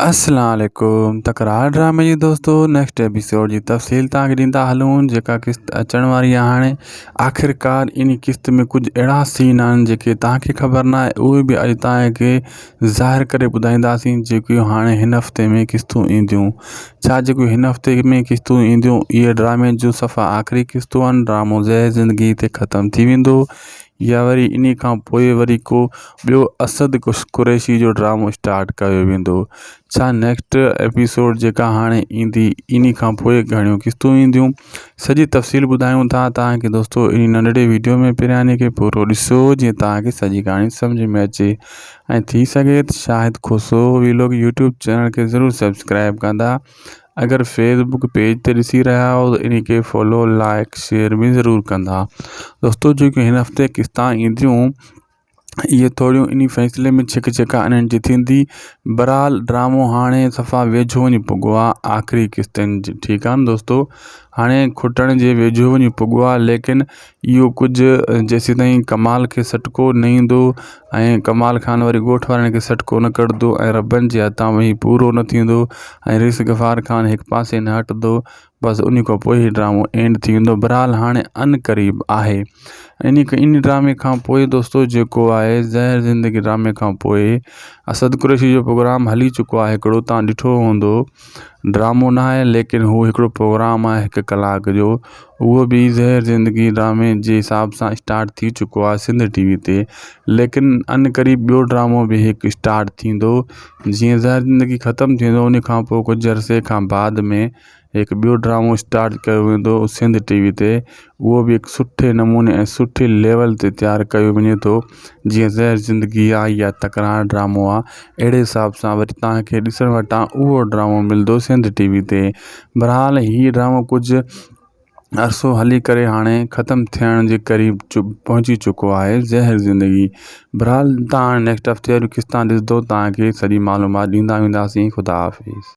अस्सलाम वालेकुम। तकरार ड्रामे जी दोस्तों नेक्स्ट एपिसोड जी तफ़सील तव्हांखे ॾींदा हलूं। जेका किस्त अचण वारी आहे हाणे आख़िरकार इन किस्त में कुछ अहिड़ा सीन आहिनि जेके तव्हांखे ख़बर न आहे, उहे बि अॼु तव्हांखे ज़ाहिर करे ॿुधाईंदासीं जेकियूं हाणे हिन हफ़्ते में किस्तूं ईंदियूं। छा जेकियूं हिन हफ़्ते में किस्तूं ईंदियूं इहे ड्रामे जो सफ़ा आख़िरी किस्तूं आहिनि। ड्रामो ज़हर ज़िंदगी ते ख़त्म थी वेंदो या वरी इन खां पोइ वरी को ॿियो असद कुरैशी जो ड्रामो स्टार्ट कयो वेंदो। छा नेक्स्ट एपिसोड जेका हाणे ईंदी इन खां पोइ घणियूं किस्तूं ईंदियूं, सॼी तफ़सील ॿुधायूं था तव्हांखे दोस्तों इन नंढड़े वीडियो में। पहिरियां खे पूरो ॾिसो जीअं तव्हांखे सॼी कहाणी सम्झ में अचे ऐं थी सघे त शायदि खुसो व्लॉग यूट्यूब चैनल के ज़रूरु सब्सक्राइब कंदा। अगर फेसबुक पेज ते ॾिसी रहा हो तो इनके फॉलो लाइक शेयर भी ज़रूर कंदा। दोस्तों जो हिन हफ़्ते किस्तां ईंदियूं ये थोड़ियों इन फैसले में छिक छिका अननि जी थींदी। बहरहाल ड्रामो हाणे सफ़ा वेझो वञी पुॻो आहे आख़िरी किस्तनि जी। ठीकु आहे न दोस्तों, हाणे खुटण जे वेझो वञी पुॻो आहे, लेकिन इहो कुझु जेसीं ताईं कमाल खे सटको न ईंदो ऐं कमाल ख़ान वरी ॻोठ वारनि खे सटको न कढंदो ऐं रबनि जे हथां वही पूरो न थींदो ऐं रिस गफ़ार ख़ान हिकु पासे न हटंदो, बसि उन खां पोइ ई ड्रामो एंड थी वेंदो। बहरहाल हाणे अन क़रीब आहे इन ड्रामे खां पोइ दोस्तों जेको आहे ज़हर ज़िंदगी ड्रामे खां पोइ असद कुरैशी जो प्रोग्राम हली चुको आहे हिकिड़ो, तव्हां ॾिठो हूंदो। ड्रामो न आहे लेकिन हू हिकिड़ो प्रोग्राम आहे 1 कलाक जो, उहो बि ज़हर ज़िंदगी ड्रामे जे हिसाब सां स्टार्ट थी चुको आहे सिंध टीवी ते। लेकिन अन क़रीब ॿियो ड्रामो बि हिकु स्टार्ट थींदो। जीअं ज़हर ज़िंदगी ख़त्म थींदो उन खां पोइ कुझु अरसे खां बाद में हिकु ॿियो ड्रामो स्टार्ट कयो वेंदो सिंध टीवी ते। उहो बि हिकु सुठे नमूने ऐं सुठे लेवल ते तयारु कयो वञे थो। जीअं ज़हर ज़िंदगी आहे या तकरार ड्रामो आहे, अहिड़े हिसाब सां वरी तव्हांखे ॾिसण वटां उहो ड्रामो मिलंदो सिंध टीवी ते। बहरहाल हीअ ड्रामो कुझु अरसो हली करे हाणे ख़त्म थियण जे क़रीब पहुची चुको आहे ज़हर ज़िंदगी। बहरहाल तव्हां नेक्स्ट हफ़्ते वारियूं किस्तां ॾिसंदो तव्हांखे सॼी मालूमात ॾींदा वेंदासीं। ख़ुदा हाफ़िज़।